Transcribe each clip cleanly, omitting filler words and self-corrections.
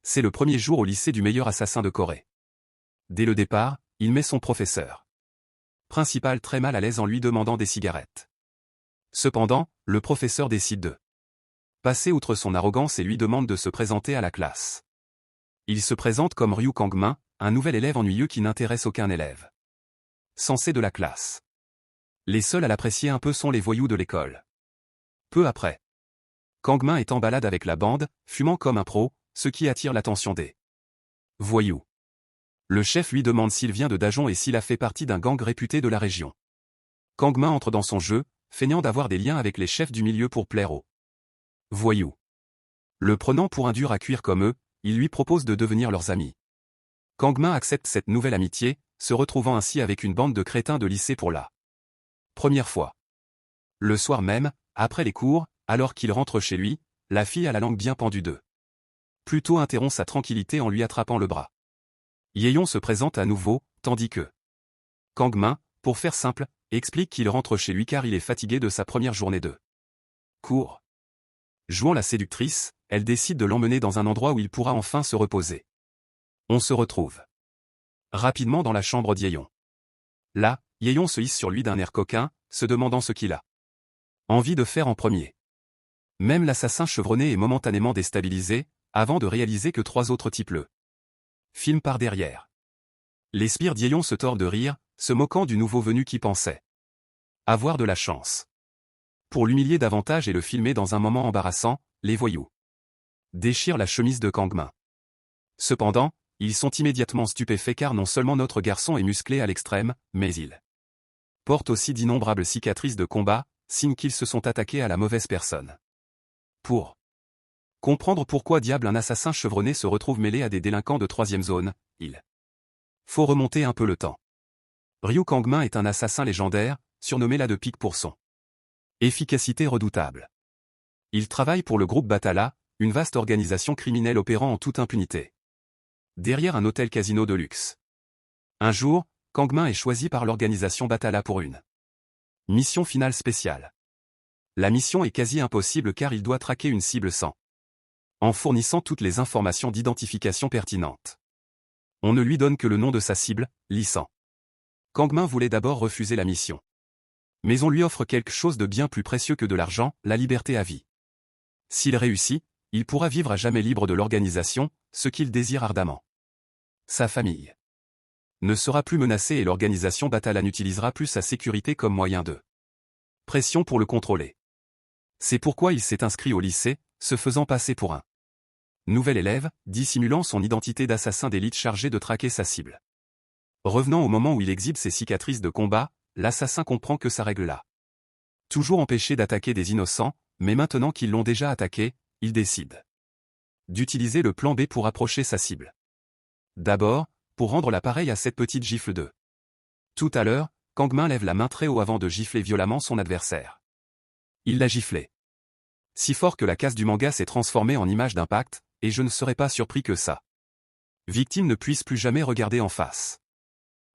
C'est le premier jour au lycée du meilleur assassin de Corée. Dès le départ, il met son professeur principal très mal à l'aise en lui demandant des cigarettes. Cependant, le professeur décide de passer outre son arrogance et lui demande de se présenter à la classe. Il se présente comme Ryu Kangmin, un nouvel élève ennuyeux qui n'intéresse aucun élève censé de la classe. Les seuls à l'apprécier un peu sont les voyous de l'école. Peu après, Kangmin est en balade avec la bande, fumant comme un pro, ce qui attire l'attention des voyous. Le chef lui demande s'il vient de Dajon et s'il a fait partie d'un gang réputé de la région. Kangmin entre dans son jeu, feignant d'avoir des liens avec les chefs du milieu pour plaire aux voyous. Le prenant pour un dur à cuire comme eux, il lui propose de devenir leurs amis. Kangmin accepte cette nouvelle amitié, se retrouvant ainsi avec une bande de crétins de lycée pour la première fois. Le soir même, après les cours, alors qu'il rentre chez lui, la fille à la langue bien pendue d'eux. Plutôt interrompt sa tranquillité en lui attrapant le bras. Yeon se présente à nouveau, tandis que Kangmin, pour faire simple, explique qu'il rentre chez lui car il est fatigué de sa première journée de cours. Jouant la séductrice, elle décide de l'emmener dans un endroit où il pourra enfin se reposer. On se retrouve rapidement dans la chambre d'Yeon. Là, Yeon se hisse sur lui d'un air coquin, se demandant ce qu'il a envie de faire en premier. Même l'assassin chevronné est momentanément déstabilisé, avant de réaliser que 3 autres types le filment par derrière. Les sbires d'Yeon se tordent de rire, se moquant du nouveau venu qui pensait avoir de la chance. Pour l'humilier davantage et le filmer dans un moment embarrassant, les voyous déchirent la chemise de Kangmin. Cependant, ils sont immédiatement stupéfaits car non seulement notre garçon est musclé à l'extrême, mais il porte aussi d'innombrables cicatrices de combat, signe qu'ils se sont attaqués à la mauvaise personne. Pour comprendre pourquoi diable un assassin chevronné se retrouve mêlé à des délinquants de 3e zone, il faut remonter un peu le temps. Ryu Kangmin est un assassin légendaire, surnommé la de pique pour son efficacité redoutable. Il travaille pour le groupe Batala, une vaste organisation criminelle opérant en toute impunité derrière un hôtel-casino de luxe. Un jour, Kangmin est choisi par l'organisation Batala pour une mission finale spéciale. La mission est quasi impossible car il doit traquer une cible en fournissant toutes les informations d'identification pertinentes. On ne lui donne que le nom de sa cible, Lee San. Kangmin voulait d'abord refuser la mission. Mais on lui offre quelque chose de bien plus précieux que de l'argent, la liberté à vie. S'il réussit, il pourra vivre à jamais libre de l'organisation, ce qu'il désire ardemment. Sa famille ne sera plus menacée et l'organisation Batala n'utilisera plus sa sécurité comme moyen de pression pour le contrôler. C'est pourquoi il s'est inscrit au lycée, se faisant passer pour un nouvel élève, dissimulant son identité d'assassin d'élite chargé de traquer sa cible. Revenant au moment où il exhibe ses cicatrices de combat, l'assassin comprend que sa règle l'a toujours empêché d'attaquer des innocents, mais maintenant qu'ils l'ont déjà attaqué, il décide d'utiliser le plan B pour approcher sa cible. D'abord, pour rendre l'appareil à cette petite gifle de tout à l'heure, Kangmin lève la main très haut avant de gifler violemment son adversaire. Il l'a giflé si fort que la case du manga s'est transformée en image d'impact, et je ne serais pas surpris que sa victime ne puisse plus jamais regarder en face.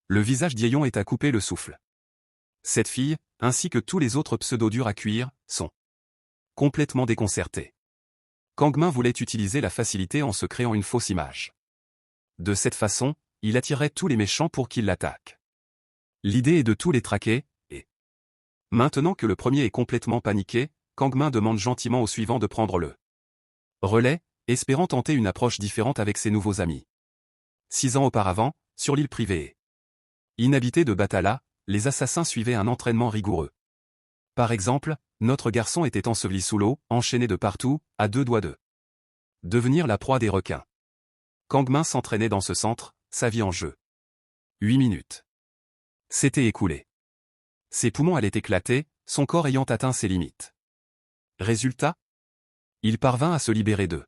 Le visage d'Yeon est à couper le souffle. Cette fille, ainsi que tous les autres pseudo-durs à cuire, sont complètement déconcertés. Kangmin voulait utiliser la facilité en se créant une fausse image. De cette façon, il attirerait tous les méchants pour qu'ils l'attaquent. L'idée est de tous les traquer, et maintenant que le premier est complètement paniqué, Kangmin demande gentiment au suivant de prendre le relais, espérant tenter une approche différente avec ses nouveaux amis. 6 ans auparavant, sur l'île privée inhabitée de Batala, les assassins suivaient un entraînement rigoureux. Par exemple, notre garçon était enseveli sous l'eau, enchaîné de partout, à 2 doigts de devenir la proie des requins. Kangmin s'entraînait dans ce centre, sa vie en jeu. 8 minutes s'étaient écoulées. Ses poumons allaient éclater, son corps ayant atteint ses limites. Résultat, il parvint à se libérer d'eux.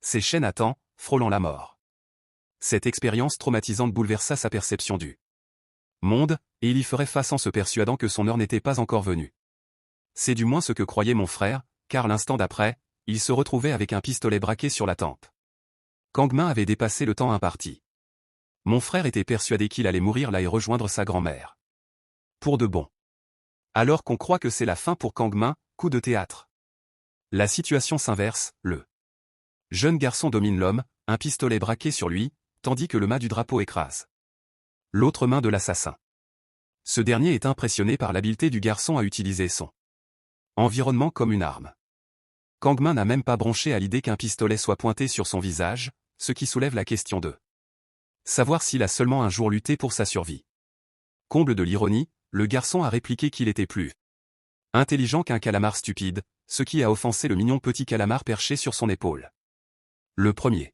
Ses chaînes à temps, frôlant la mort. Cette expérience traumatisante bouleversa sa perception du monde, et il y ferait face en se persuadant que son heure n'était pas encore venue. C'est du moins ce que croyait mon frère, car l'instant d'après, il se retrouvait avec un pistolet braqué sur la tempe. Kangmin avait dépassé le temps imparti. Mon frère était persuadé qu'il allait mourir là et rejoindre sa grand-mère. Pour de bon. Alors qu'on croit que c'est la fin pour Kangmin, coup de théâtre. La situation s'inverse, le Jeune garçon domine l'homme, un pistolet braqué sur lui, tandis que le mât du drapeau écrase l'autre main de l'assassin. Ce dernier est impressionné par l'habileté du garçon à utiliser son environnement comme une arme. Kangmin n'a même pas bronché à l'idée qu'un pistolet soit pointé sur son visage, ce qui soulève la question de savoir s'il a seulement un jour lutté pour sa survie. Comble de l'ironie, le garçon a répliqué qu'il était plus intelligent qu'un calamar stupide, ce qui a offensé le mignon petit calamar perché sur son épaule. Le premier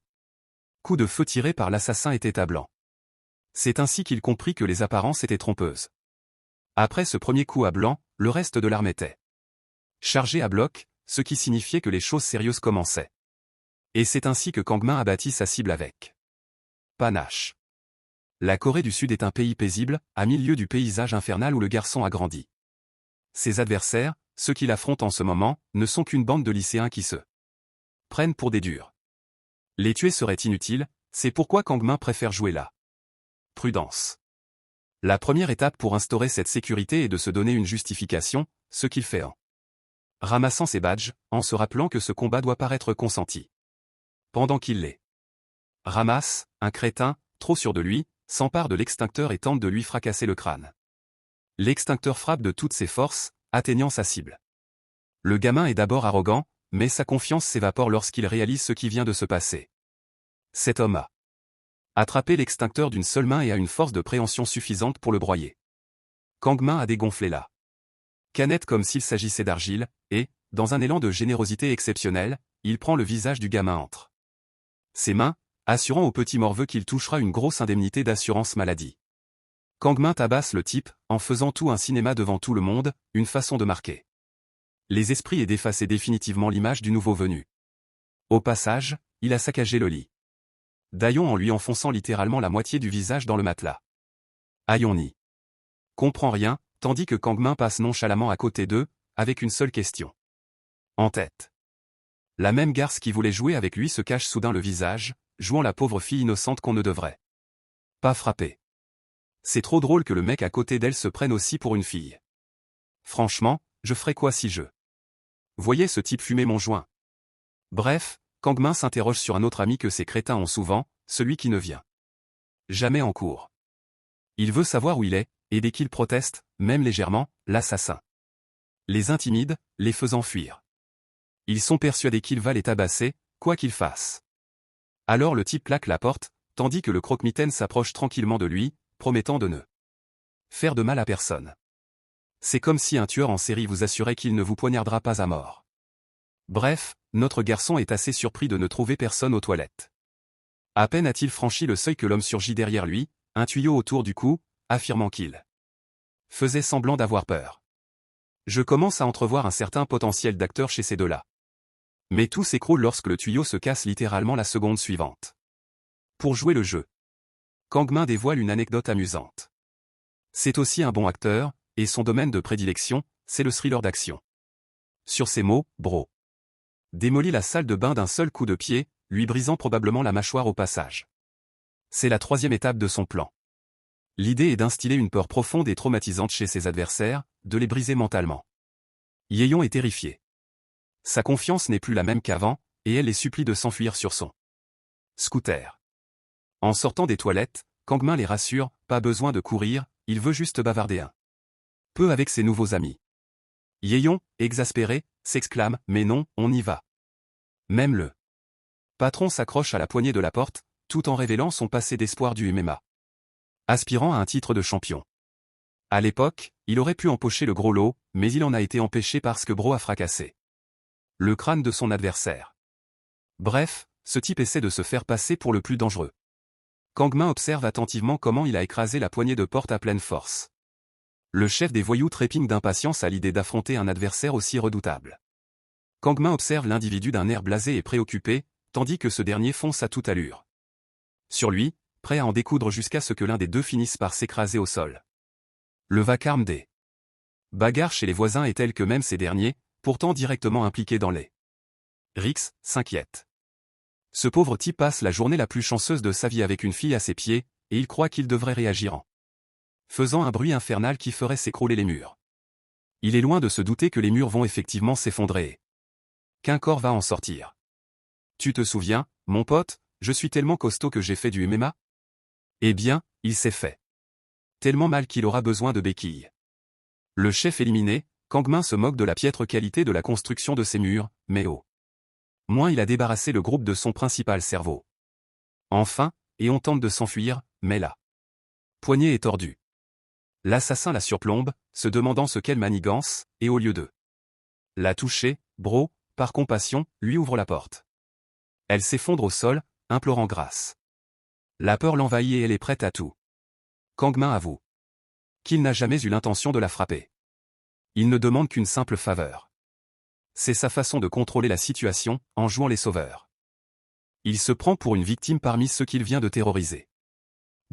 coup de feu tiré par l'assassin était à blanc. C'est ainsi qu'il comprit que les apparences étaient trompeuses. Après ce premier coup à blanc, le reste de l'arme était chargé à bloc, ce qui signifiait que les choses sérieuses commençaient. Et c'est ainsi que Kangmin abattit sa cible avec panache. La Corée du Sud est un pays paisible, à 1000 lieues du paysage infernal où le garçon a grandi. Ses adversaires, ceux qui l'affrontent en ce moment, ne sont qu'une bande de lycéens qui se prennent pour des durs. Les tuer serait inutile, c'est pourquoi Kangmin préfère jouer la prudence. La première étape pour instaurer cette sécurité est de se donner une justification, ce qu'il fait en ramassant ses badges, en se rappelant que ce combat doit paraître consenti. Pendant qu'il les ramasse, un crétin, trop sûr de lui, s'empare de l'extincteur et tente de lui fracasser le crâne. L'extincteur frappe de toutes ses forces, atteignant sa cible. Le gamin est d'abord arrogant, mais sa confiance s'évapore lorsqu'il réalise ce qui vient de se passer. Cet homme a attrapé l'extincteur d'une seule main et a une force de préhension suffisante pour le broyer. Kangmin a dégonflé la canette comme s'il s'agissait d'argile, et, dans un élan de générosité exceptionnel, il prend le visage du gamin entre ses mains, assurant au petit morveux qu'il touchera une grosse indemnité d'assurance maladie. Kangmin tabasse le type, en faisant tout un cinéma devant tout le monde, une façon de marquer les esprits et d'effacer définitivement l'image du nouveau venu. Au passage, il a saccagé le lit d'Aion en lui enfonçant littéralement la moitié du visage dans le matelas. Aion n'y comprend rien, tandis que Kangmin passe nonchalamment à côté d'eux, avec une seule question en tête. La même garce qui voulait jouer avec lui se cache soudain le visage, jouant la pauvre fille innocente qu'on ne devrait pas frapper. C'est trop drôle que le mec à côté d'elle se prenne aussi pour une fille. Franchement, je ferais quoi si je voyais ce type fumer mon joint? Bref, Kangmin s'interroge sur un autre ami que ces crétins ont souvent, celui qui ne vient jamais en cours. Il veut savoir où il est, et dès qu'il proteste, même légèrement, l'assassin les intimide, les faisant fuir. Ils sont persuadés qu'il va les tabasser, quoi qu'il fasse. Alors le type claque la porte, tandis que le croque-mitaine s'approche tranquillement de lui, promettant de ne faire de mal à personne. C'est comme si un tueur en série vous assurait qu'il ne vous poignardera pas à mort. Bref, notre garçon est assez surpris de ne trouver personne aux toilettes. À peine a-t-il franchi le seuil que l'homme surgit derrière lui, un tuyau autour du cou, affirmant qu'il faisait semblant d'avoir peur. Je commence à entrevoir un certain potentiel d'acteur chez ces deux-là. Mais tout s'écroule lorsque le tuyau se casse littéralement la seconde suivante. Pour jouer le jeu, Kangmin dévoile une anecdote amusante. C'est aussi un bon acteur, et son domaine de prédilection, c'est le thriller d'action. Sur ces mots, Bro démolit la salle de bain d'un seul coup de pied, lui brisant probablement la mâchoire au passage. C'est la troisième étape de son plan. L'idée est d'instiller une peur profonde et traumatisante chez ses adversaires, de les briser mentalement. Yeon est terrifié. Sa confiance n'est plus la même qu'avant, et elle les supplie de s'enfuir sur son scooter. En sortant des toilettes, Kangmin les rassure, pas besoin de courir, il veut juste bavarder un peu avec ses nouveaux amis. Yeon, exaspéré, s'exclame, mais non, on y va. Même le patron s'accroche à la poignée de la porte, tout en révélant son passé d'espoir du MMA. Aspirant à un titre de champion. À l'époque, il aurait pu empocher le gros lot, mais il en a été empêché parce que Bro a fracassé le crâne de son adversaire. Bref, ce type essaie de se faire passer pour le plus dangereux. Kangmin observe attentivement comment il a écrasé la poignée de porte à pleine force. Le chef des voyous trépigne d'impatience à l'idée d'affronter un adversaire aussi redoutable. Kangmin observe l'individu d'un air blasé et préoccupé, tandis que ce dernier fonce à toute allure sur lui, prêt à en découdre jusqu'à ce que l'un des deux finisse par s'écraser au sol. Le vacarme des bagarres chez les voisins est tel que même ces derniers, pourtant directement impliqués dans les rixes, s'inquiètent. Ce pauvre type passe la journée la plus chanceuse de sa vie avec une fille à ses pieds, et il croit qu'il devrait réagir en faisant un bruit infernal qui ferait s'écrouler les murs. Il est loin de se douter que les murs vont effectivement s'effondrer et qu'un corps va en sortir. Tu te souviens, mon pote, je suis tellement costaud que j'ai fait du MMA? Eh bien, il s'est fait. Tellement mal qu'il aura besoin de béquilles. Le chef éliminé, Kang Min se moque de la piètre qualité de la construction de ses murs, mais au moins il a débarrassé le groupe de son principal cerveau. Enfin, et on tente de s'enfuir, mais la poignée est tordue. L'assassin la surplombe, se demandant ce qu'elle manigance, et au lieu de la toucher, Bro, par compassion, lui ouvre la porte. Elle s'effondre au sol, implorant grâce. La peur l'envahit et elle est prête à tout. Kang Min avoue qu'il n'a jamais eu l'intention de la frapper. Il ne demande qu'une simple faveur. C'est sa façon de contrôler la situation, en jouant les sauveurs. Il se prend pour une victime parmi ceux qu'il vient de terroriser.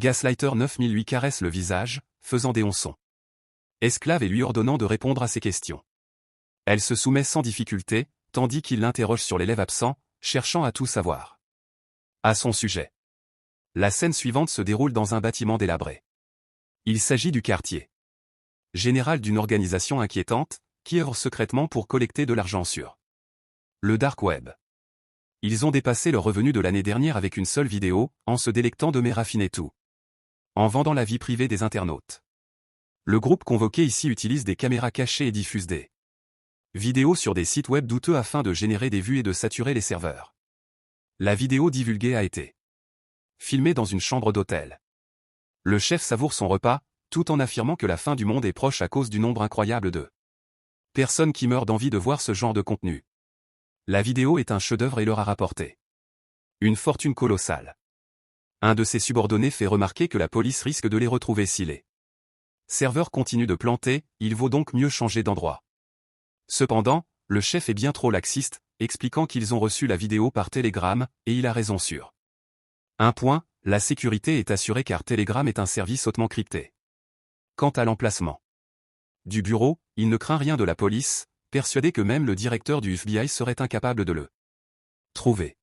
Gaslighter 9000 lui caresse le visage, faisant des onçons. Esclave et lui ordonnant de répondre à ses questions. Elle se soumet sans difficulté, tandis qu'il l'interroge sur l'élève absent, cherchant à tout savoir. À son sujet. La scène suivante se déroule dans un bâtiment délabré. Il s'agit du quartier général d'une organisation inquiétante, qui œuvre secrètement pour collecter de l'argent sur le dark web. Ils ont dépassé leur revenu de l'année dernière avec une seule vidéo, en se délectant de mais raffiner tout. En vendant la vie privée des internautes. Le groupe convoqué ici utilise des caméras cachées et diffuse des vidéos sur des sites web douteux afin de générer des vues et de saturer les serveurs. La vidéo divulguée a été filmée dans une chambre d'hôtel. Le chef savoure son repas, tout en affirmant que la fin du monde est proche à cause du nombre incroyable de personnes qui meurent d'envie de voir ce genre de contenu. La vidéo est un chef-d'œuvre et leur a rapporté une fortune colossale. Un de ses subordonnés fait remarquer que la police risque de les retrouver si les serveurs continuent de planter, il vaut donc mieux changer d'endroit. Cependant, le chef est bien trop laxiste, expliquant qu'ils ont reçu la vidéo par Telegram, et il a raison sur un point, la sécurité est assurée car Telegram est un service hautement crypté. Quant à l'emplacement du bureau, il ne craint rien de la police, persuadé que même le directeur du FBI serait incapable de le trouver.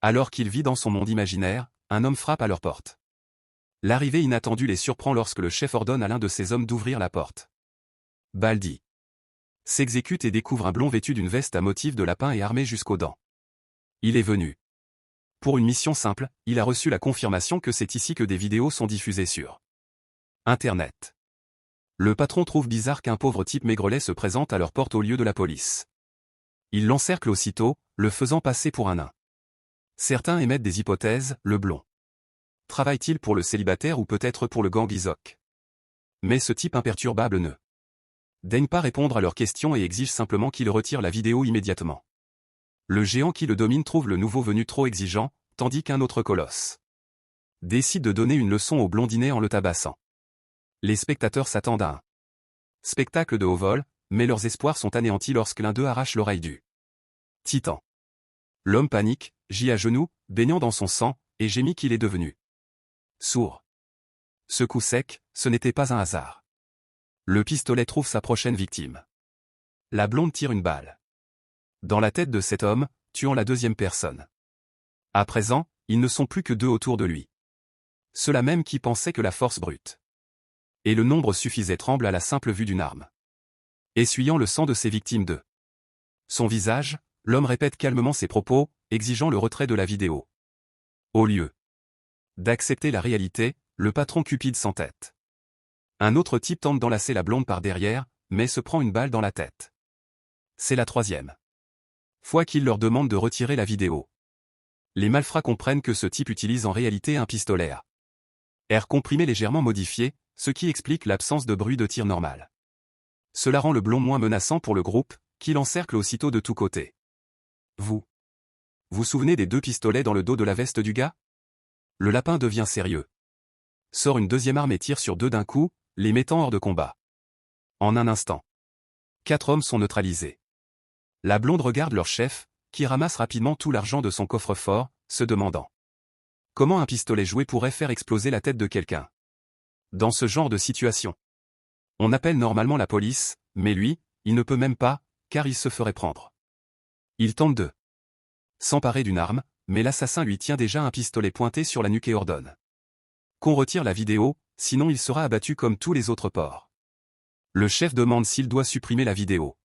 Alors qu'il vit dans son monde imaginaire, un homme frappe à leur porte. L'arrivée inattendue les surprend lorsque le chef ordonne à l'un de ses hommes d'ouvrir la porte. Baldi s'exécute et découvre un blond vêtu d'une veste à motif de lapin et armé jusqu'aux dents. Il est venu pour une mission simple, il a reçu la confirmation que c'est ici que des vidéos sont diffusées sur Internet. Le patron trouve bizarre qu'un pauvre type maigrelet se présente à leur porte au lieu de la police. Il l'encercle aussitôt, le faisant passer pour un nain. Certains émettent des hypothèses, le blond travaille-t-il pour le célibataire ou peut-être pour le gang Izok? Mais ce type imperturbable ne daigne pas répondre à leurs questions et exige simplement qu'il retire la vidéo immédiatement. Le géant qui le domine trouve le nouveau venu trop exigeant, tandis qu'un autre colosse décide de donner une leçon au blondinet en le tabassant. Les spectateurs s'attendent à un spectacle de haut vol, mais leurs espoirs sont anéantis lorsque l'un d'eux arrache l'oreille du titan. L'homme panique, gît à genoux, baignant dans son sang, et gémit qu'il est devenu sourd. Ce coup sec, ce n'était pas un hasard. Le pistolet trouve sa prochaine victime. La blonde tire une balle dans la tête de cet homme, tuant la deuxième personne. À présent, ils ne sont plus que deux autour de lui. Ceux-là même qui pensaient que la force brute et le nombre suffisait tremblent à la simple vue d'une arme. Essuyant le sang de ses victimes de son visage, l'homme répète calmement ses propos, exigeant le retrait de la vidéo. Au lieu d'accepter la réalité, le patron cupide s'entête. Un autre type tente d'enlacer la blonde par derrière, mais se prend une balle dans la tête. C'est la troisième fois qu'il leur demande de retirer la vidéo. Les malfrats comprennent que ce type utilise en réalité un pistolet à air comprimé légèrement modifié, ce qui explique l'absence de bruit de tir normal. Cela rend le blond moins menaçant pour le groupe, qui l'encercle aussitôt de tous côtés. Vous souvenez des deux pistolets dans le dos de la veste du gars? Le lapin devient sérieux. Sort une deuxième arme et tire sur deux d'un coup, les mettant hors de combat. En un instant, 4 hommes sont neutralisés. La blonde regarde leur chef, qui ramasse rapidement tout l'argent de son coffre-fort, se demandant comment un pistolet joué pourrait faire exploser la tête de quelqu'un. Dans ce genre de situation, on appelle normalement la police, mais lui, il ne peut même pas, car il se ferait prendre. Il tente de s'emparer d'une arme, mais l'assassin lui tient déjà un pistolet pointé sur la nuque et ordonne qu'on retire la vidéo, sinon il sera abattu comme tous les autres porcs. Le chef demande s'il doit supprimer la vidéo.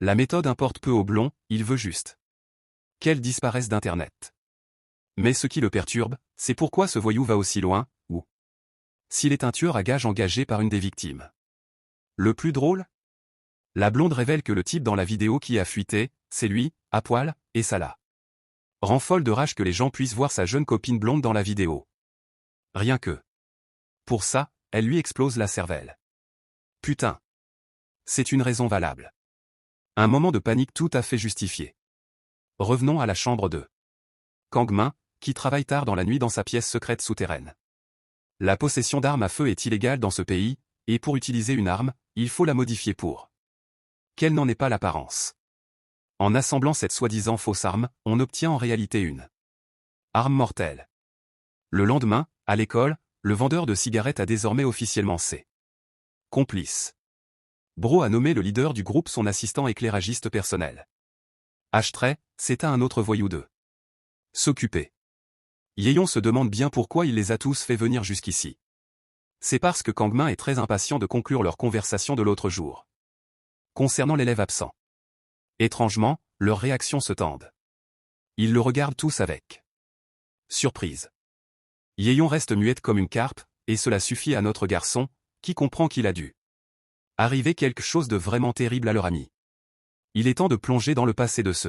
La méthode importe peu au blond, il veut juste qu'elles disparaissent d'Internet. Mais ce qui le perturbe, c'est pourquoi ce voyou va aussi loin, ou s'il est un tueur à gages engagé par une des victimes. Le plus drôle? La blonde révèle que le type dans la vidéo qui a fuité, c'est lui, à poil, et ça la rend folle de rage que les gens puissent voir sa jeune copine blonde dans la vidéo. Rien que. Pour ça, elle lui explose la cervelle. Putain. C'est une raison valable. Un moment de panique tout à fait justifié. Revenons à la chambre de Kang Min, qui travaille tard dans la nuit dans sa pièce secrète souterraine. La possession d'armes à feu est illégale dans ce pays, et pour utiliser une arme, il faut la modifier pour qu'elle n'en ait pas l'apparence. En assemblant cette soi-disant fausse arme, on obtient en réalité une arme mortelle. Le lendemain, à l'école, le vendeur de cigarettes a désormais officiellement ses complices. Bro a nommé le leader du groupe son assistant éclairagiste personnel. H. C'est à un autre voyou de s'occuper. Yeon se demande bien pourquoi il les a tous fait venir jusqu'ici. C'est parce que Kang Min est très impatient de conclure leur conversation de l'autre jour. Concernant l'élève absent. Étrangement, leurs réactions se tendent. Ils le regardent tous avec surprise. Yeon reste muette comme une carpe, et cela suffit à notre garçon, qui comprend qu'il a dû arriver quelque chose de vraiment terrible à leur ami. Il est temps de plonger dans le passé de ce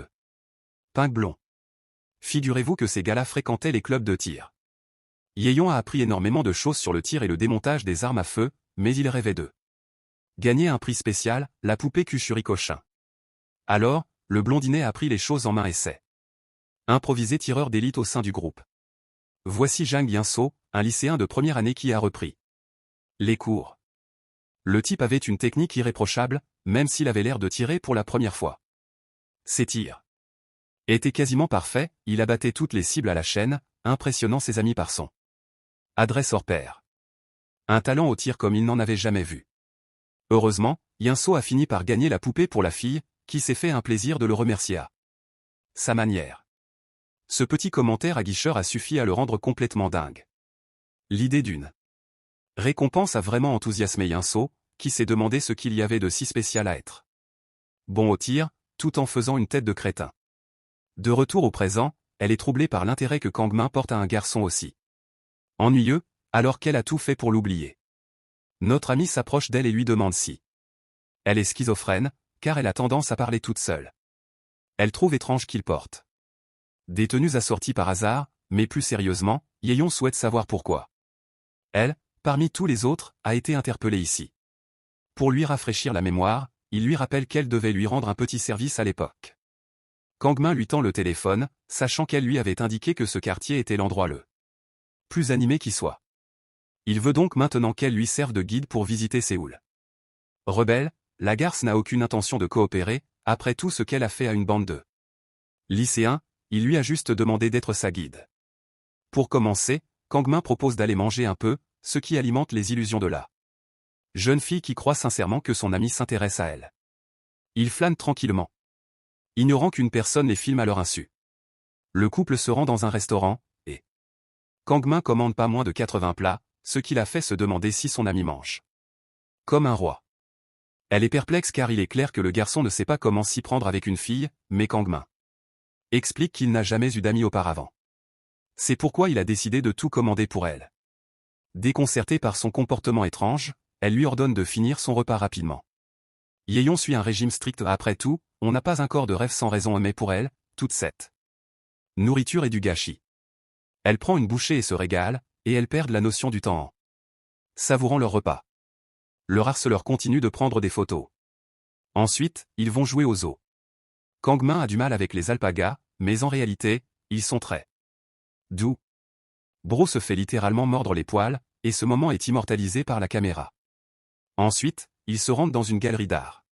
pink blond. Figurez-vous que ces gars-là fréquentaient les clubs de tir. Yeon a appris énormément de choses sur le tir et le démontage des armes à feu, mais il rêvait de gagner un prix spécial, la poupée Kushurikoshin. Alors, le blondinet a pris les choses en main et s'est improvisé tireur d'élite au sein du groupe. Voici Jang Yinso, un lycéen de première année qui a repris les cours. Le type avait une technique irréprochable, même s'il avait l'air de tirer pour la première fois. Ses tirs étaient quasiment parfaits, il abattait toutes les cibles à la chaîne, impressionnant ses amis par son adresse hors pair. Un talent au tir comme il n'en avait jamais vu. Heureusement, Yinso a fini par gagner la poupée pour la fille, qui s'est fait un plaisir de le remercier à sa manière. Ce petit commentaire aguicheur a suffi à le rendre complètement dingue. L'idée d'une récompense a vraiment enthousiasmé Yinso, qui s'est demandé ce qu'il y avait de si spécial à être bon au tir, tout en faisant une tête de crétin. De retour au présent, elle est troublée par l'intérêt que Kang Min porte à un garçon aussi ennuyeux, alors qu'elle a tout fait pour l'oublier. Notre amie s'approche d'elle et lui demande si elle est schizophrène, car elle a tendance à parler toute seule. Elle trouve étrange qu'il porte des tenues assorties par hasard, mais plus sérieusement, Yeon souhaite savoir pourquoi. Elle, parmi tous les autres, a été interpellée ici. Pour lui rafraîchir la mémoire, il lui rappelle qu'elle devait lui rendre un petit service à l'époque. Kang Min lui tend le téléphone, sachant qu'elle lui avait indiqué que ce quartier était l'endroit le plus animé qui soit. Il veut donc maintenant qu'elle lui serve de guide pour visiter Séoul. Rebelle, la garce n'a aucune intention de coopérer, après tout ce qu'elle a fait à une bande de lycéens, il lui a juste demandé d'être sa guide. Pour commencer, Kang Min propose d'aller manger un peu, ce qui alimente les illusions de la jeune fille qui croit sincèrement que son ami s'intéresse à elle. Ils flânent tranquillement, ignorant qu'une personne les filme à leur insu. Le couple se rend dans un restaurant, et Kang Min commande pas moins de 80 plats, ce qui la fait se demander si son ami mange comme un roi. Elle est perplexe car il est clair que le garçon ne sait pas comment s'y prendre avec une fille, mais Kang Min explique qu'il n'a jamais eu d'amis auparavant. C'est pourquoi il a décidé de tout commander pour elle. Déconcertée par son comportement étrange, elle lui ordonne de finir son repas rapidement. Yeon suit un régime strict. Après tout, on n'a pas encore de rêve sans raison, mais pour elle, toute cette nourriture est du gâchis. Elle prend une bouchée et se régale, et elle perd la notion du temps en savourant leur repas. Leur harceleur continue de prendre des photos. Ensuite, ils vont jouer au zoo. Kang Min a du mal avec les alpagas, mais en réalité, ils sont très doux. Bro se fait littéralement mordre les poils, et ce moment est immortalisé par la caméra. Ensuite, ils se rendent dans une galerie d'art.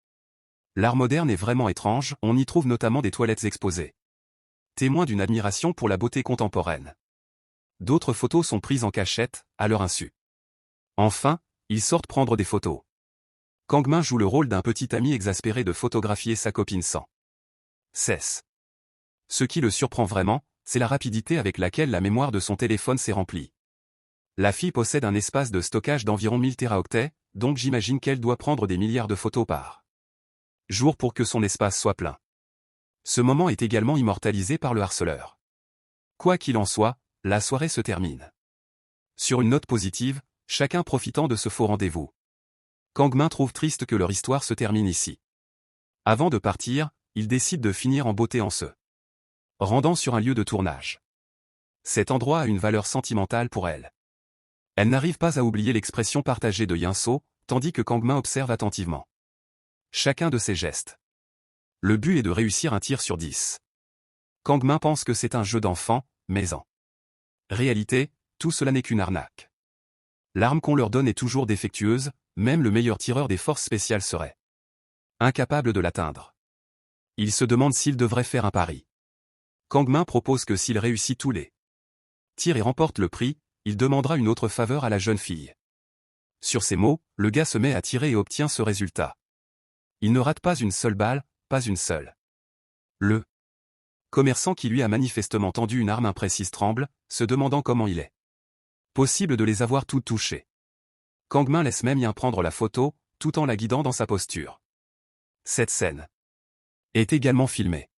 L'art moderne est vraiment étrange, on y trouve notamment des toilettes exposées. Témoin d'une admiration pour la beauté contemporaine. D'autres photos sont prises en cachette, à leur insu. Enfin, ils sortent prendre des photos. Kang Min joue le rôle d'un petit ami exaspéré de photographier sa copine sans cesse. Ce qui le surprend vraiment, c'est la rapidité avec laquelle la mémoire de son téléphone s'est remplie. La fille possède un espace de stockage d'environ 1000 téraoctets, donc j'imagine qu'elle doit prendre des milliards de photos par jour pour que son espace soit plein. Ce moment est également immortalisé par le harceleur. Quoi qu'il en soit, la soirée se termine. Sur une note positive, chacun profitant de ce faux rendez-vous. Kang Min trouve triste que leur histoire se termine ici. Avant de partir, ils décident de finir en beauté en se rendant sur un lieu de tournage. Cet endroit a une valeur sentimentale pour elle. Elle n'arrive pas à oublier l'expression partagée de Yinso, tandis que Kang Min observe attentivement chacun de ses gestes. Le but est de réussir un tir sur 10. Kang Min pense que c'est un jeu d'enfant, mais en réalité, tout cela n'est qu'une arnaque. L'arme qu'on leur donne est toujours défectueuse, même le meilleur tireur des forces spéciales serait incapable de l'atteindre. Il se demande s'il devrait faire un pari. Kang Min propose que s'il réussit tous les tirs et remporte le prix, il demandera une autre faveur à la jeune fille. Sur ces mots, le gars se met à tirer et obtient ce résultat. Il ne rate pas une seule balle, pas une seule. Le commerçant qui lui a manifestement tendu une arme imprécise tremble, se demandant comment il est possible de les avoir toutes touchées. Kang Min laisse même Yin prendre la photo, tout en la guidant dans sa posture. Cette scène est également filmée.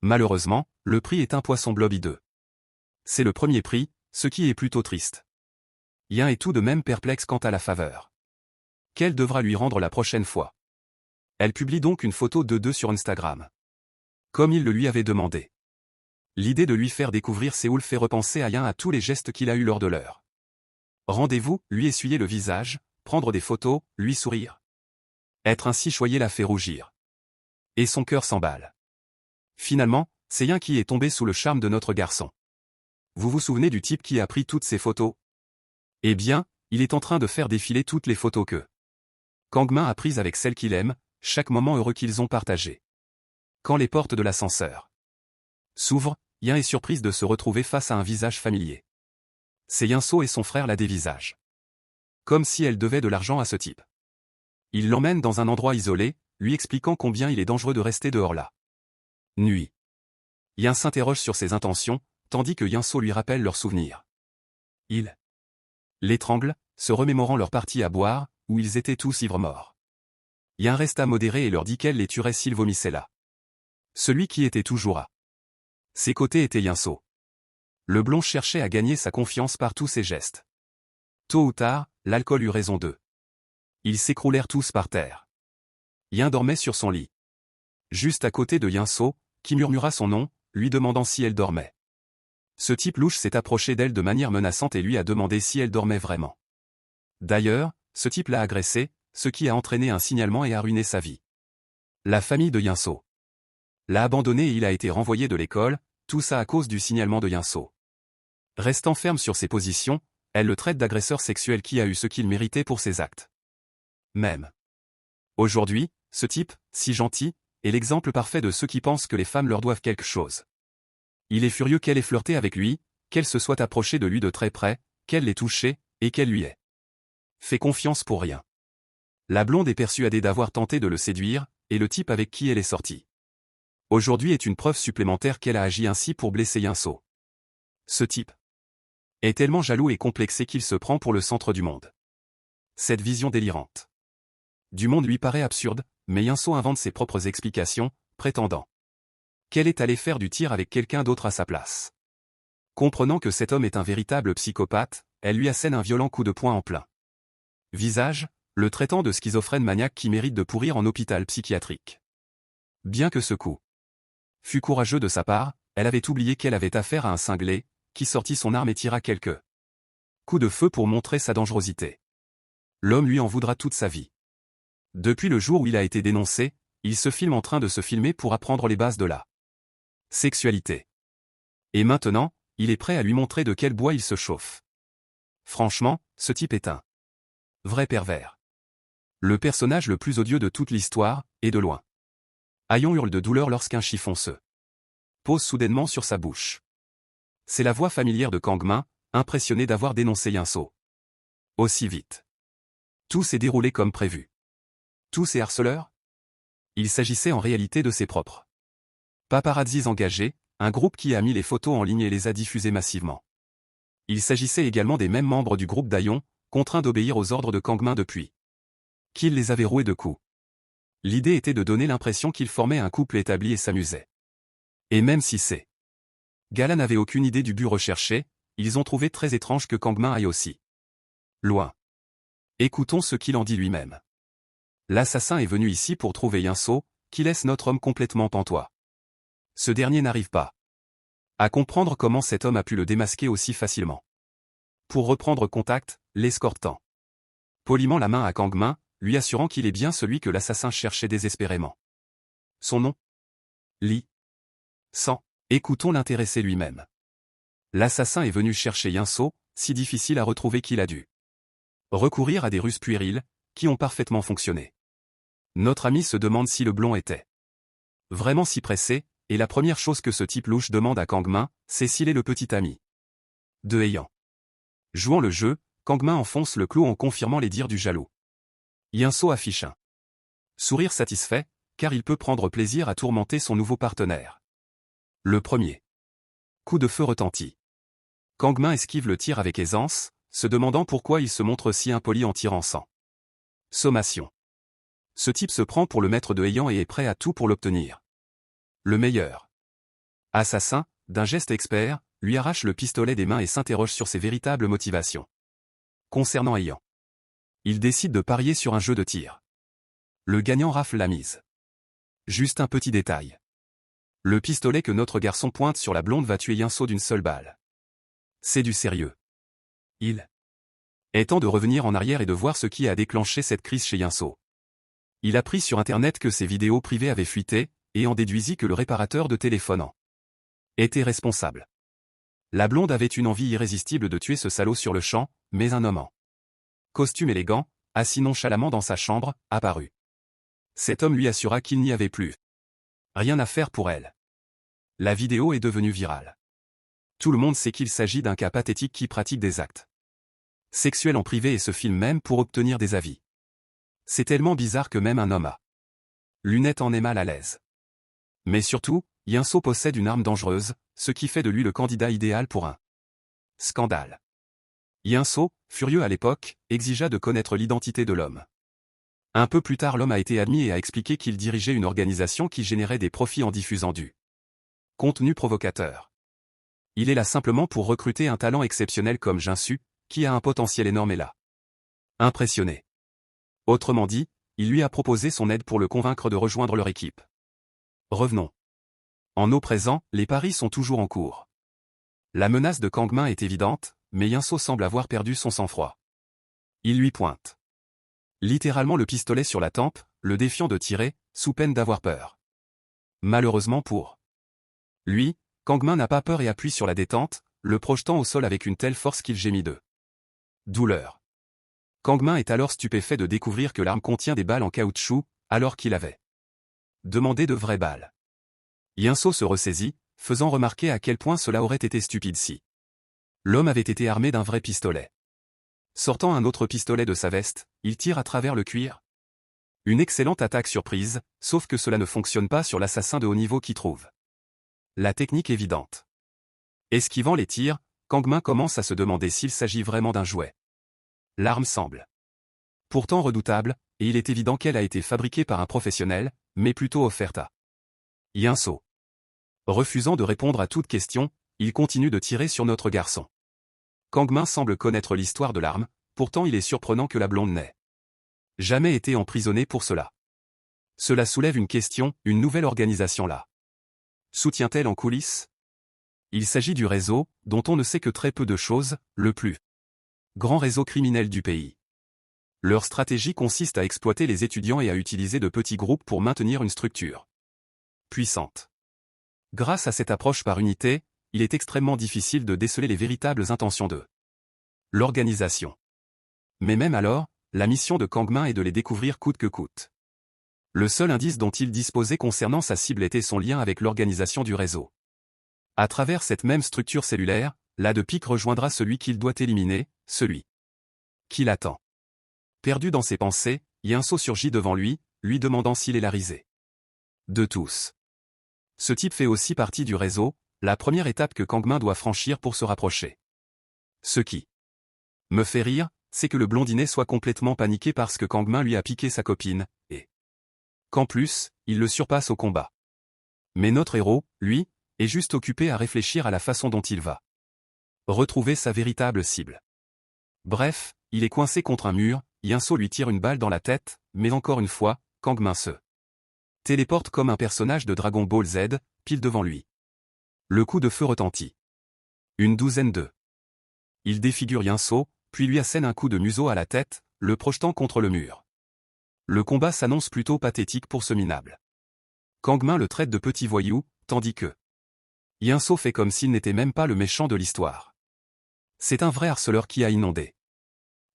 Malheureusement, le prix est un poisson blob hideux. C'est le premier prix, ce qui est plutôt triste. Yin est tout de même perplexe quant à la faveur qu'elle devra lui rendre la prochaine fois. Elle publie donc une photo de deux sur Instagram. Comme il le lui avait demandé. L'idée de lui faire découvrir Séoul fait repenser à Yin à tous les gestes qu'il a eus lors de leur rendez-vous, lui essuyer le visage, prendre des photos, lui sourire. Être ainsi choyé la fait rougir. Et son cœur s'emballe. Finalement, c'est Yin qui est tombé sous le charme de notre garçon. Vous vous souvenez du type qui a pris toutes ces photos? Eh bien, il est en train de faire défiler toutes les photos que Kang Min a prises avec celle qu'il aime, chaque moment heureux qu'ils ont partagé. Quand les portes de l'ascenseur s'ouvrent, Yin est surprise de se retrouver face à un visage familier. C'est Yinso et son frère la dévisagent. Comme si elle devait de l'argent à ce type. Il l'emmène dans un endroit isolé, lui expliquant combien il est dangereux de rester dehors la nuit. Yin s'interroge sur ses intentions, tandis que Yinso lui rappelle leurs souvenirs. Il l'étrangle, se remémorant leur partie à boire, où ils étaient tous ivres morts. Yin resta modéré et leur dit qu'elle les tuerait s'ils vomissaient là. Celui qui était toujours à ses côtés était Yinso. Le blond cherchait à gagner sa confiance par tous ses gestes. Tôt ou tard, l'alcool eut raison d'eux. Ils s'écroulèrent tous par terre. Yin dormait sur son lit. Juste à côté de Yinso, qui murmura son nom, lui demandant si elle dormait. Ce type louche s'est approché d'elle de manière menaçante et lui a demandé si elle dormait vraiment. D'ailleurs, ce type l'a agressé, ce qui a entraîné un signalement et a ruiné sa vie. La famille de Yinso l'a abandonné et il a été renvoyé de l'école, tout ça à cause du signalement de Yinso. Restant ferme sur ses positions, elle le traite d'agresseur sexuel qui a eu ce qu'il méritait pour ses actes. Même aujourd'hui, ce type, si gentil, est l'exemple parfait de ceux qui pensent que les femmes leur doivent quelque chose. Il est furieux qu'elle ait flirté avec lui, qu'elle se soit approchée de lui de très près, qu'elle l'ait touché, et qu'elle lui ait fait confiance pour rien. La blonde est persuadée d'avoir tenté de le séduire, et le type avec qui elle est sortie aujourd'hui est une preuve supplémentaire qu'elle a agi ainsi pour blesser Yinso. Ce type est tellement jaloux et complexé qu'il se prend pour le centre du monde. Cette vision délirante du monde lui paraît absurde, mais Yinso invente ses propres explications, prétendant qu'elle est allée faire du tir avec quelqu'un d'autre à sa place. Comprenant que cet homme est un véritable psychopathe, elle lui assène un violent coup de poing en plein visage, le traitant de schizophrène maniaque qui mérite de pourrir en hôpital psychiatrique. Bien que ce coup fut courageux de sa part, elle avait oublié qu'elle avait affaire à un cinglé, qui sortit son arme et tira quelques coups de feu pour montrer sa dangerosité. L'homme lui en voudra toute sa vie. Depuis le jour où il a été dénoncé, il se filme en train de se filmer pour apprendre les bases de la sexualité. Et maintenant, il est prêt à lui montrer de quel bois il se chauffe. Franchement, ce type est un vrai pervers. Le personnage le plus odieux de toute l'histoire, et de loin. Ayon hurle de douleur lorsqu'un chiffon se pose soudainement sur sa bouche. C'est la voix familière de Kang Min, impressionné d'avoir dénoncé Yinso aussi vite. Tout s'est déroulé comme prévu. Tous ces harceleurs? Il s'agissait en réalité de ses propres paparazzis engagés, un groupe qui a mis les photos en ligne et les a diffusées massivement. Il s'agissait également des mêmes membres du groupe d'Ayon, contraints d'obéir aux ordres de Kang Min depuis qu'il les avait roués de coups. L'idée était de donner l'impression qu'ils formaient un couple établi et s'amusaient Et même si ces gars-là n'avaient aucune idée du but recherché, ils ont trouvé très étrange que Kangmin aille aussi loin. Écoutons ce qu'il en dit lui-même. L'assassin est venu ici pour trouver Yinso, qui laisse notre homme complètement pantois. Ce dernier n'arrive pas à comprendre comment cet homme a pu le démasquer aussi facilement. Pour reprendre contact, l'escortant poliment la main à Kangmin, lui assurant qu'il est bien celui que l'assassin cherchait désespérément. Son nom? Li San. Écoutons l'intéressé lui-même. L'assassin est venu chercher Yinso, si difficile à retrouver qu'il a dû recourir à des ruses puériles, qui ont parfaitement fonctionné. Notre ami se demande si le blond était vraiment si pressé, et la première chose que ce type louche demande à Kangmin, c'est s'il est le petit ami de Heian. Jouant le jeu, Kangmin enfonce le clou en confirmant les dires du jaloux. Yinso affiche un sourire satisfait, car il peut prendre plaisir à tourmenter son nouveau partenaire. Le premier coup de feu retentit. Kangmin esquive le tir avec aisance, se demandant pourquoi il se montre si impoli en tirant sans sommation. Ce type se prend pour le maître de Heian et est prêt à tout pour l'obtenir. Le meilleur assassin, d'un geste expert, lui arrache le pistolet des mains et s'interroge sur ses véritables motivations. Concernant Heian, il décide de parier sur un jeu de tir. Le gagnant rafle la mise. Juste un petit détail. Le pistolet que notre garçon pointe sur la blonde va tuer Yinso d'une seule balle. C'est du sérieux. Il est temps de revenir en arrière et de voir ce qui a déclenché cette crise chez Yinso. Il apprit sur Internet que ses vidéos privées avaient fuité, et en déduisit que le réparateur de téléphone en était responsable. La blonde avait une envie irrésistible de tuer ce salaud sur le champ, mais un homme en costume élégant, assis nonchalamment dans sa chambre, apparut. Cet homme lui assura qu'il n'y avait plus rien à faire pour elle. La vidéo est devenue virale. Tout le monde sait qu'il s'agit d'un cas pathétique qui pratique des actes sexuels en privé et se filme même pour obtenir des avis. C'est tellement bizarre que même un homme à lunettes en est mal à l'aise. Mais surtout, Yinso possède une arme dangereuse, ce qui fait de lui le candidat idéal pour un scandale. Yinso, furieux à l'époque, exigea de connaître l'identité de l'homme. Un peu plus tard, l'homme a été admis et a expliqué qu'il dirigeait une organisation qui générait des profits en diffusant du contenu provocateur. Il est là simplement pour recruter un talent exceptionnel comme Jinsu, qui a un potentiel énorme et l'a impressionné. Autrement dit, il lui a proposé son aide pour le convaincre de rejoindre leur équipe. Revenons. En au présent, les paris sont toujours en cours. La menace de Kangmin est évidente, mais Yinso semble avoir perdu son sang-froid. Il lui pointe littéralement le pistolet sur la tempe, le défiant de tirer, sous peine d'avoir peur. Malheureusement pour lui, Kangmin n'a pas peur et appuie sur la détente, le projetant au sol avec une telle force qu'il gémit de douleur. Kangmin est alors stupéfait de découvrir que l'arme contient des balles en caoutchouc, alors qu'il avait demandé de vraies balles. Yinso se ressaisit, faisant remarquer à quel point cela aurait été stupide si l'homme avait été armé d'un vrai pistolet. Sortant un autre pistolet de sa veste, il tire à travers le cuir. Une excellente attaque surprise, sauf que cela ne fonctionne pas sur l'assassin de haut niveau qui trouve la technique évidente. Esquivant les tirs, Kangmin commence à se demander s'il s'agit vraiment d'un jouet. L'arme semble pourtant redoutable, et il est évident qu'elle a été fabriquée par un professionnel, mais plutôt offerte à Yinso. Refusant de répondre à toute question, il continue de tirer sur notre garçon. Kangmin semble connaître l'histoire de l'arme, pourtant il est surprenant que la blonde n'ait jamais été emprisonnée pour cela. Cela soulève une question, une nouvelle organisation là. Soutient-elle en coulisses? Il s'agit du réseau, dont on ne sait que très peu de choses, le plus grand réseau criminel du pays. Leur stratégie consiste à exploiter les étudiants et à utiliser de petits groupes pour maintenir une structure puissante. Grâce à cette approche par unité, il est extrêmement difficile de déceler les véritables intentions de l'organisation. Mais même alors, la mission de Kangmin est de les découvrir coûte que coûte. Le seul indice dont il disposait concernant sa cible était son lien avec l'organisation du réseau. À travers cette même structure cellulaire, la de Pique rejoindra celui qu'il doit éliminer, celui qui l'attend. Perdu dans ses pensées, Yinso surgit devant lui, lui demandant s'il est la risée de tous. Ce type fait aussi partie du réseau, la première étape que Kangmin doit franchir pour se rapprocher. Ce qui me fait rire, c'est que le blondinet soit complètement paniqué parce que Kangmin lui a piqué sa copine, et qu'en plus, il le surpasse au combat. Mais notre héros, lui, est juste occupé à réfléchir à la façon dont il va retrouver sa véritable cible. Bref, il est coincé contre un mur, Yinso lui tire une balle dans la tête, mais encore une fois, Kang Min se téléporte comme un personnage de Dragon Ball Z, pile devant lui. Le coup de feu retentit. Une douzaine de. Il défigure Yinso, puis lui assène un coup de museau à la tête, le projetant contre le mur. Le combat s'annonce plutôt pathétique pour ce minable. Kang Min le traite de petit voyou, tandis que Yinso fait comme s'il n'était même pas le méchant de l'histoire. C'est un vrai harceleur qui a inondé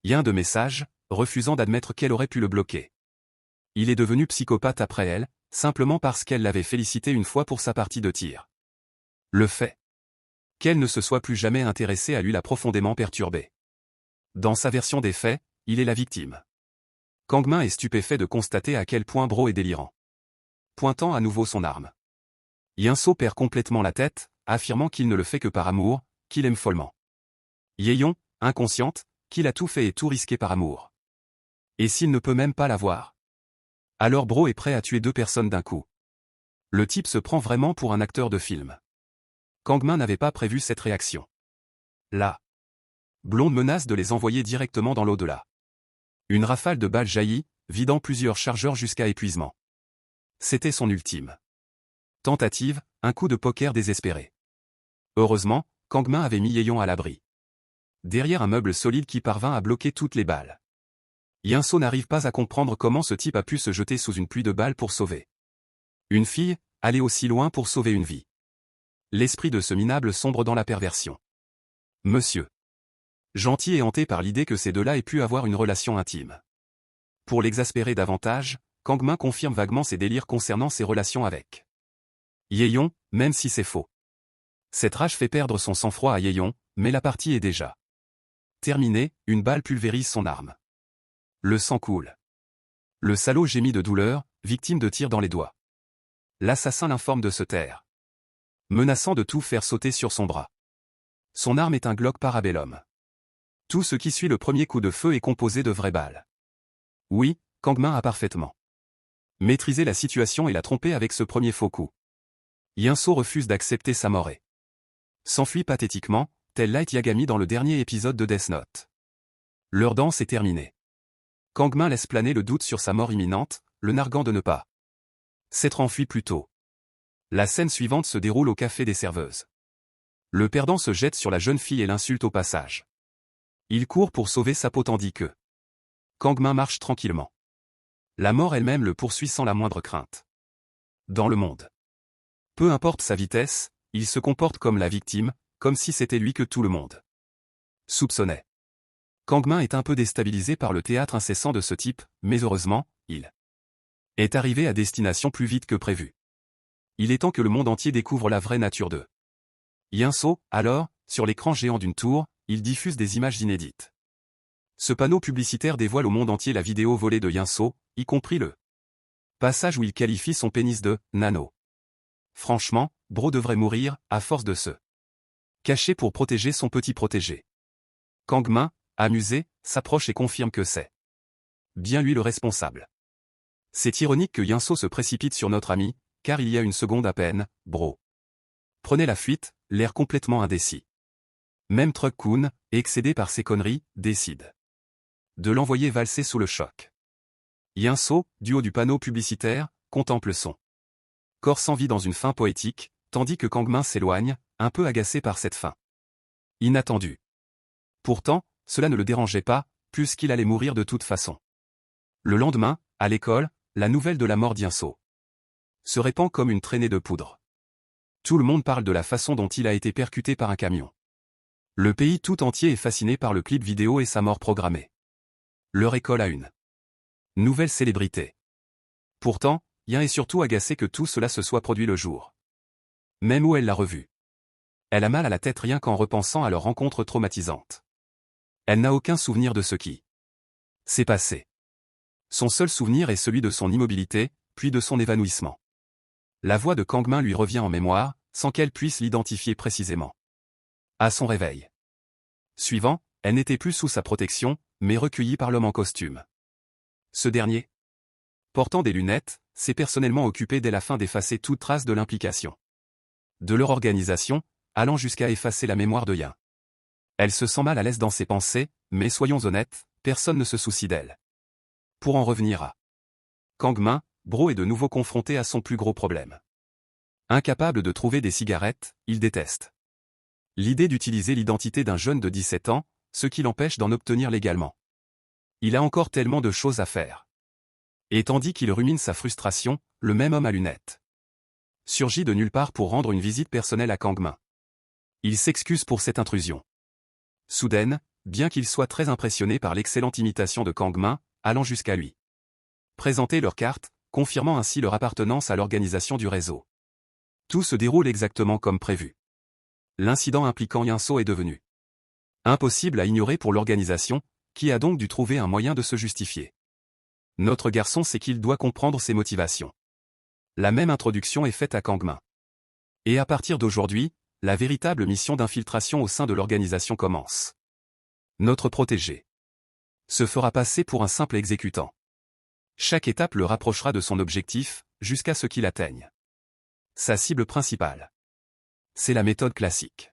Yin de messages, refusant d'admettre qu'elle aurait pu le bloquer. Il est devenu psychopathe après elle, simplement parce qu'elle l'avait félicité une fois pour sa partie de tir. Le fait qu'elle ne se soit plus jamais intéressée à lui l'a profondément perturbé. Dans sa version des faits, il est la victime. Kang Min est stupéfait de constater à quel point Bro est délirant. Pointant à nouveau son arme. Yinso perd complètement la tête, affirmant qu'il ne le fait que par amour, qu'il aime follement Yeon, inconsciente, qu'il a tout fait et tout risqué par amour. Et s'il ne peut même pas la voir? Alors Bro est prêt à tuer deux personnes d'un coup. Le type se prend vraiment pour un acteur de film. Kang Min n'avait pas prévu cette réaction. La blonde menace de les envoyer directement dans l'au-delà. Une rafale de balles jaillit, vidant plusieurs chargeurs jusqu'à épuisement. C'était son ultime tentative, un coup de poker désespéré. Heureusement, Kang Min avait mis Yeon à l'abri. Derrière un meuble solide qui parvint à bloquer toutes les balles. Yinso n'arrive pas à comprendre comment ce type a pu se jeter sous une pluie de balles pour sauver une fille, aller aussi loin pour sauver une vie. L'esprit de ce minable sombre dans la perversion. Monsieur. Gentil et hanté par l'idée que ces deux-là aient pu avoir une relation intime. Pour l'exaspérer davantage, Kang Min confirme vaguement ses délires concernant ses relations avec Yeon, même si c'est faux. Cette rage fait perdre son sang-froid à Yeon, mais la partie est déjà terminée, une balle pulvérise son arme. Le sang coule. Le salaud gémit de douleur, victime de tirs dans les doigts. L'assassin l'informe de se taire, menaçant de tout faire sauter sur son bras. Son arme est un Glock Parabellum. Tout ce qui suit le premier coup de feu est composé de vraies balles. Oui, Kang Min a parfaitement maîtrisé la situation et l'a trompé avec ce premier faux coup. Yinso refuse d'accepter sa mort et s'enfuit pathétiquement, tel Light Yagami dans le dernier épisode de Death Note. Leur danse est terminée. Kang Min laisse planer le doute sur sa mort imminente, le narguant de ne pas s'être enfui plus tôt. La scène suivante se déroule au café des serveuses. Le perdant se jette sur la jeune fille et l'insulte au passage. Il court pour sauver sa peau tandis que Kang Min marche tranquillement. La mort elle-même le poursuit sans la moindre crainte. Dans le monde, peu importe sa vitesse, il se comporte comme la victime, comme si c'était lui que tout le monde soupçonnait. Kang Min est un peu déstabilisé par le théâtre incessant de ce type, mais heureusement, il est arrivé à destination plus vite que prévu. Il est temps que le monde entier découvre la vraie nature de Yinso. Alors, sur l'écran géant d'une tour, il diffuse des images inédites. Ce panneau publicitaire dévoile au monde entier la vidéo volée de Yinso, y compris le passage où il qualifie son pénis de « nano ». Franchement, Bro devrait mourir, à force de se cacher pour protéger son petit protégé. Kang Min, amusé, s'approche et confirme que c'est bien lui le responsable. C'est ironique que Yinso se précipite sur notre ami, car il y a une seconde à peine, Bro prenait la fuite, l'air complètement indécis. Même Truck-kun, excédé par ses conneries, décide de l'envoyer valser sous le choc. Yinso, du haut du panneau publicitaire, contemple son corps sans vie dans une fin poétique, tandis que Kang Min s'éloigne, un peu agacé par cette fin inattendue. Pourtant, cela ne le dérangeait pas, puisqu'il allait mourir de toute façon. Le lendemain, à l'école, la nouvelle de la mort d'Yinso se répand comme une traînée de poudre. Tout le monde parle de la façon dont il a été percuté par un camion. Le pays tout entier est fasciné par le clip vidéo et sa mort programmée. Leur école a une nouvelle célébrité. Pourtant, Yin est surtout agacé que tout cela se soit produit le jour même où elle l'a revu. Elle a mal à la tête rien qu'en repensant à leur rencontre traumatisante. Elle n'a aucun souvenir de ce qui s'est passé. Son seul souvenir est celui de son immobilité, puis de son évanouissement. La voix de Kang Min lui revient en mémoire, sans qu'elle puisse l'identifier précisément. À son réveil suivant, elle n'était plus sous sa protection, mais recueillie par l'homme en costume. Ce dernier, portant des lunettes, s'est personnellement occupé dès la fin d'effacer toute trace de l'implication de leur organisation, allant jusqu'à effacer la mémoire de Yin. Elle se sent mal à l'aise dans ses pensées, mais soyons honnêtes, personne ne se soucie d'elle. Pour en revenir à Kangmin, Bro est de nouveau confronté à son plus gros problème. Incapable de trouver des cigarettes, il déteste l'idée d'utiliser l'identité d'un jeune de 17 ans, ce qui l'empêche d'en obtenir légalement. Il a encore tellement de choses à faire. Et tandis qu'il rumine sa frustration, le même homme à lunettes surgit de nulle part pour rendre une visite personnelle à Kangmin. Il s'excuse pour cette intrusion soudaine, bien qu'il soit très impressionné par l'excellente imitation de Kangmin, allant jusqu'à lui présenter leurs cartes, confirmant ainsi leur appartenance à l'organisation du réseau. Tout se déroule exactement comme prévu. L'incident impliquant Yinso est devenu impossible à ignorer pour l'organisation, qui a donc dû trouver un moyen de se justifier. Notre garçon sait qu'il doit comprendre ses motivations. La même introduction est faite à Kangmin. Et à partir d'aujourd'hui, la véritable mission d'infiltration au sein de l'organisation commence. Notre protégé se fera passer pour un simple exécutant. Chaque étape le rapprochera de son objectif, jusqu'à ce qu'il atteigne sa cible principale. C'est la méthode classique.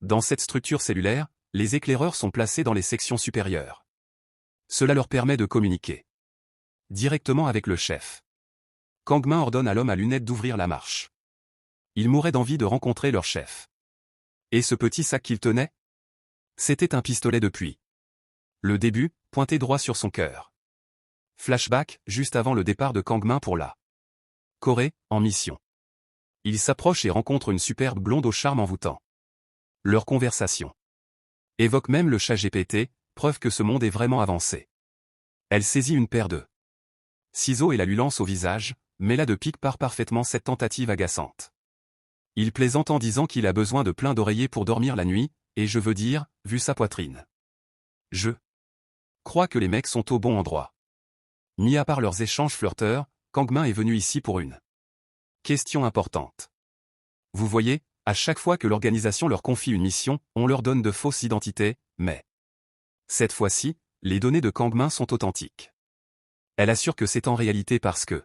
Dans cette structure cellulaire, les éclaireurs sont placés dans les sections supérieures. Cela leur permet de communiquer directement avec le chef. Kangmin ordonne à l'homme à lunettes d'ouvrir la marche. Il mourait d'envie de rencontrer leur chef. Et ce petit sac qu'il tenait? C'était un pistolet de pluie. Le début, pointé droit sur son cœur. Flashback, juste avant le départ de Kangmin pour la Corée, en mission. Il s'approche et rencontre une superbe blonde au charme envoûtant. Leur conversation évoque même le chat GPT, preuve que ce monde est vraiment avancé. Elle saisit une paire de ciseaux et la lui lance au visage, mais là de pique par parfaitement cette tentative agaçante. Il plaisante en disant qu'il a besoin de plein d'oreillers pour dormir la nuit, et je veux dire, vu sa poitrine. Je crois que les mecs sont au bon endroit. Mis à part leurs échanges flirteurs, Kangmin est venu ici pour une question importante. Vous voyez, à chaque fois que l'organisation leur confie une mission, on leur donne de fausses identités, mais cette fois-ci, les données de Kangmin sont authentiques. Elle assure que c'est en réalité parce que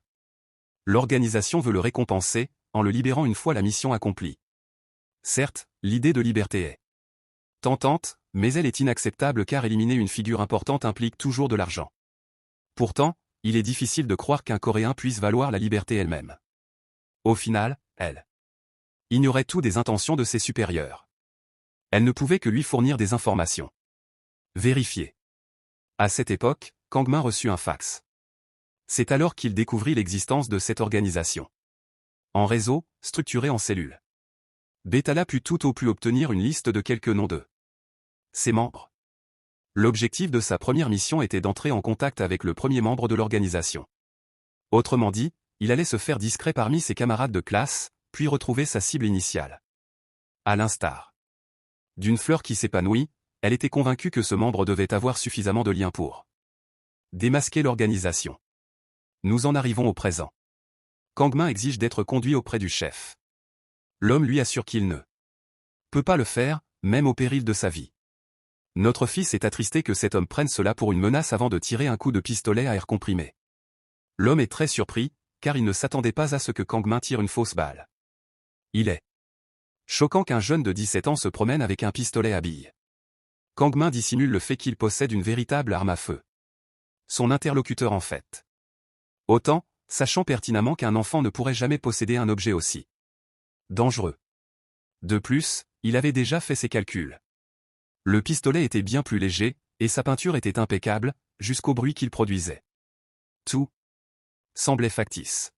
l'organisation veut le récompenser, en le libérant une fois la mission accomplie. Certes, l'idée de liberté est tentante, mais elle est inacceptable car éliminer une figure importante implique toujours de l'argent. Pourtant, il est difficile de croire qu'un Coréen puisse valoir la liberté elle-même. Au final, elle ignorait tout des intentions de ses supérieurs. Elle ne pouvait que lui fournir des informations vérifiées. À cette époque, Kangmin reçut un fax. C'est alors qu'il découvrit l'existence de cette organisation. En réseau, structuré en cellules. Betala put tout au plus obtenir une liste de quelques noms de ses membres. L'objectif de sa première mission était d'entrer en contact avec le premier membre de l'organisation. Autrement dit, il allait se faire discret parmi ses camarades de classe, puis retrouver sa cible initiale. À l'instar d'une fleur qui s'épanouit, elle était convaincue que ce membre devait avoir suffisamment de liens pour démasquer l'organisation. Nous en arrivons au présent. Kangmin exige d'être conduit auprès du chef. L'homme lui assure qu'il ne peut pas le faire, même au péril de sa vie. Notre fils est attristé que cet homme prenne cela pour une menace avant de tirer un coup de pistolet à air comprimé. L'homme est très surpris, car il ne s'attendait pas à ce que Kangmin tire une fausse balle. Il est choquant qu'un jeune de 17 ans se promène avec un pistolet à billes. Kangmin dissimule le fait qu'il possède une véritable arme à feu. Son interlocuteur en fait. Autant, sachant pertinemment qu'un enfant ne pourrait jamais posséder un objet aussi dangereux. De plus, il avait déjà fait ses calculs. Le pistolet était bien plus léger, et sa peinture était impeccable, jusqu'au bruit qu'il produisait. Tout semblait factice.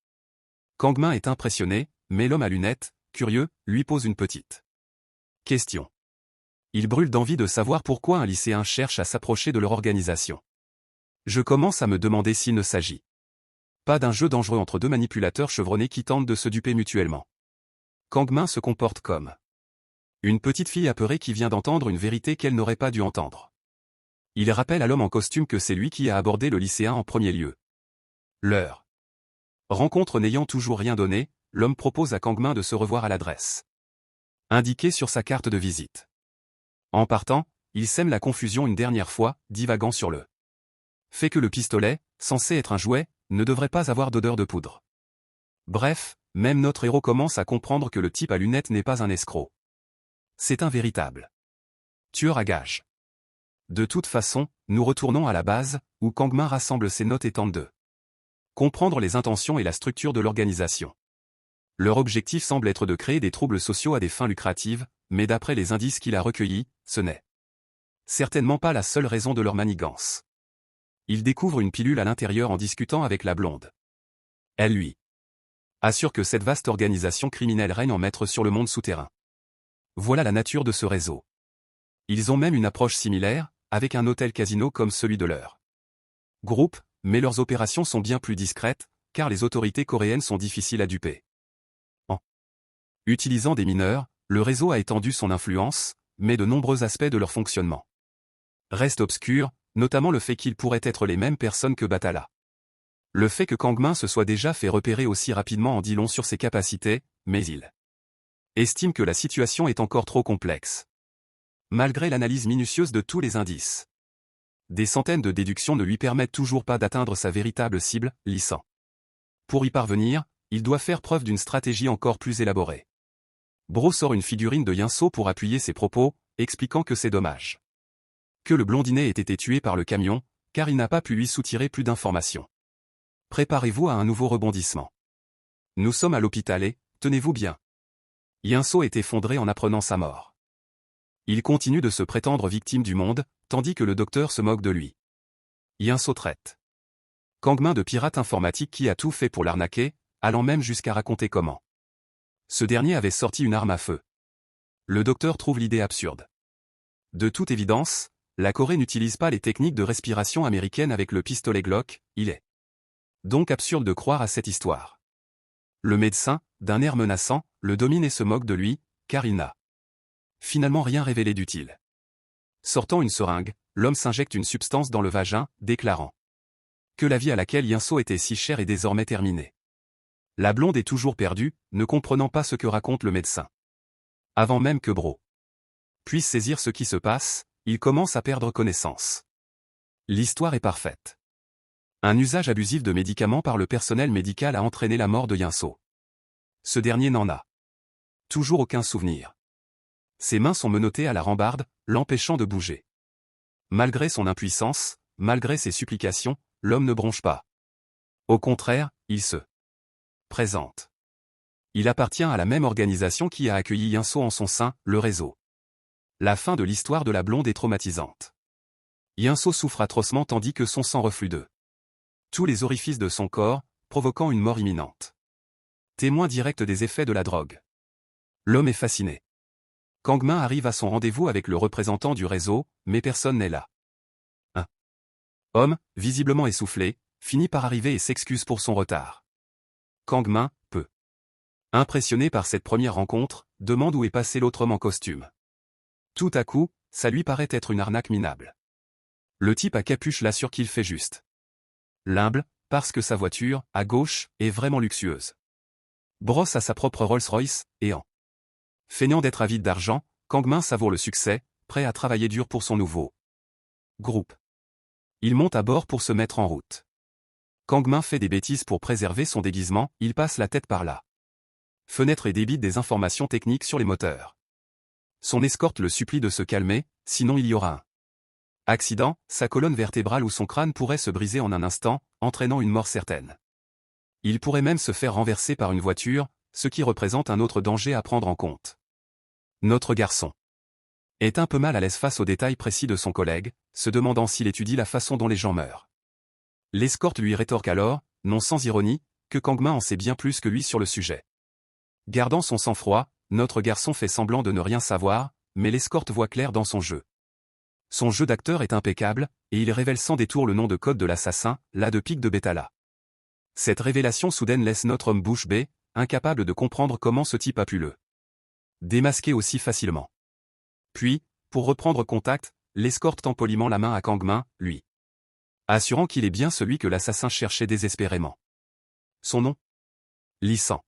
Kangmin est impressionné, mais l'homme à lunettes, curieux, lui pose une petite question. Il brûle d'envie de savoir pourquoi un lycéen cherche à s'approcher de leur organisation. Je commence à me demander s'il ne s'agit pas d'un jeu dangereux entre deux manipulateurs chevronnés qui tentent de se duper mutuellement. Kangmin se comporte comme une petite fille apeurée qui vient d'entendre une vérité qu'elle n'aurait pas dû entendre. Il rappelle à l'homme en costume que c'est lui qui a abordé le lycéen en premier lieu. Leur rencontre n'ayant toujours rien donné, l'homme propose à Kangmin de se revoir à l'adresse indiquée sur sa carte de visite. En partant, il sème la confusion une dernière fois, divagant sur le fait que le pistolet, censé être un jouet, ne devrait pas avoir d'odeur de poudre. Bref, même notre héros commence à comprendre que le type à lunettes n'est pas un escroc. C'est un véritable tueur à gages. De toute façon, nous retournons à la base, où Kangmin rassemble ses notes et tente de comprendre les intentions et la structure de l'organisation. Leur objectif semble être de créer des troubles sociaux à des fins lucratives, mais d'après les indices qu'il a recueillis, ce n'est certainement pas la seule raison de leur manigance. Il découvre une pilule à l'intérieur en discutant avec la blonde. Elle lui assure que cette vaste organisation criminelle règne en maître sur le monde souterrain. Voilà la nature de ce réseau. Ils ont même une approche similaire, avec un hôtel-casino comme celui de leur groupe, mais leurs opérations sont bien plus discrètes, car les autorités coréennes sont difficiles à duper. En utilisant des mineurs, le réseau a étendu son influence, mais de nombreux aspects de leur fonctionnement restent obscurs, notamment le fait qu'ils pourraient être les mêmes personnes que Batala. Le fait que Kangmin se soit déjà fait repérer aussi rapidement en dit long sur ses capacités, mais il estime que la situation est encore trop complexe. Malgré l'analyse minutieuse de tous les indices, des centaines de déductions ne lui permettent toujours pas d'atteindre sa véritable cible, Lissan. Pour y parvenir, il doit faire preuve d'une stratégie encore plus élaborée. Bro sort une figurine de Yinso pour appuyer ses propos, expliquant que c'est dommage que le blondinet ait été tué par le camion, car il n'a pas pu lui soutirer plus d'informations. Préparez-vous à un nouveau rebondissement. Nous sommes à l'hôpital et, tenez-vous bien. Yinso est effondré en apprenant sa mort. Il continue de se prétendre victime du monde, tandis que le docteur se moque de lui. Yinso traite Kangmin de pirate informatique qui a tout fait pour l'arnaquer, allant même jusqu'à raconter comment ce dernier avait sorti une arme à feu. Le docteur trouve l'idée absurde. De toute évidence, la Corée n'utilise pas les techniques de respiration américaines avec le pistolet Glock, il est donc absurde de croire à cette histoire. Le médecin, d'un air menaçant, le domine et se moque de lui, car il n'a finalement rien révélé d'utile. Sortant une seringue, l'homme s'injecte une substance dans le vagin, déclarant que la vie à laquelle Yinso était si chère est désormais terminée. La blonde est toujours perdue, ne comprenant pas ce que raconte le médecin. Avant même que Bro puisse saisir ce qui se passe, il commence à perdre connaissance. L'histoire est parfaite. Un usage abusif de médicaments par le personnel médical a entraîné la mort de Yinso. Ce dernier n'en a toujours aucun souvenir. Ses mains sont menottées à la rambarde, l'empêchant de bouger. Malgré son impuissance, malgré ses supplications, l'homme ne bronche pas. Au contraire, il se présente. Il appartient à la même organisation qui a accueilli Yinso en son sein, le réseau. La fin de l'histoire de la blonde est traumatisante. Yinso souffre atrocement tandis que son sang reflue de tous les orifices de son corps, provoquant une mort imminente. Témoin direct des effets de la drogue. L'homme est fasciné. Kangmin arrive à son rendez-vous avec le représentant du réseau, mais personne n'est là. Un homme, visiblement essoufflé, finit par arriver et s'excuse pour son retard. Kangmin, peu impressionné par cette première rencontre, demande où est passé l'autre homme en costume. Tout à coup, ça lui paraît être une arnaque minable. Le type à capuche l'assure qu'il fait juste l'humble, parce que sa voiture, à gauche, est vraiment luxueuse. Brosse a sa propre Rolls-Royce, et en feignant d'être avide d'argent, Kangmin savoure le succès, prêt à travailler dur pour son nouveau groupe. Il monte à bord pour se mettre en route. Kangmin fait des bêtises pour préserver son déguisement, il passe la tête par là. Fenêtre et débite des informations techniques sur les moteurs. Son escorte le supplie de se calmer, sinon il y aura un accident, sa colonne vertébrale ou son crâne pourrait se briser en un instant, entraînant une mort certaine. Il pourrait même se faire renverser par une voiture, ce qui représente un autre danger à prendre en compte. Notre garçon est un peu mal à l'aise face aux détails précis de son collègue, se demandant s'il étudie la façon dont les gens meurent. L'escorte lui rétorque alors, non sans ironie, que Kangmin en sait bien plus que lui sur le sujet. Gardant son sang-froid, notre garçon fait semblant de ne rien savoir, mais l'escorte voit clair dans son jeu. Son jeu d'acteur est impeccable, et il révèle sans détour le nom de code de l'assassin, là de pique de Betala. Cette révélation soudaine laisse notre homme bouche bée, incapable de comprendre comment ce type a pu le démasquer aussi facilement. Puis, pour reprendre contact, l'escorte tend poliment la main à Kangmin, lui assurant qu'il est bien celui que l'assassin cherchait désespérément. Son nom ? Lissan.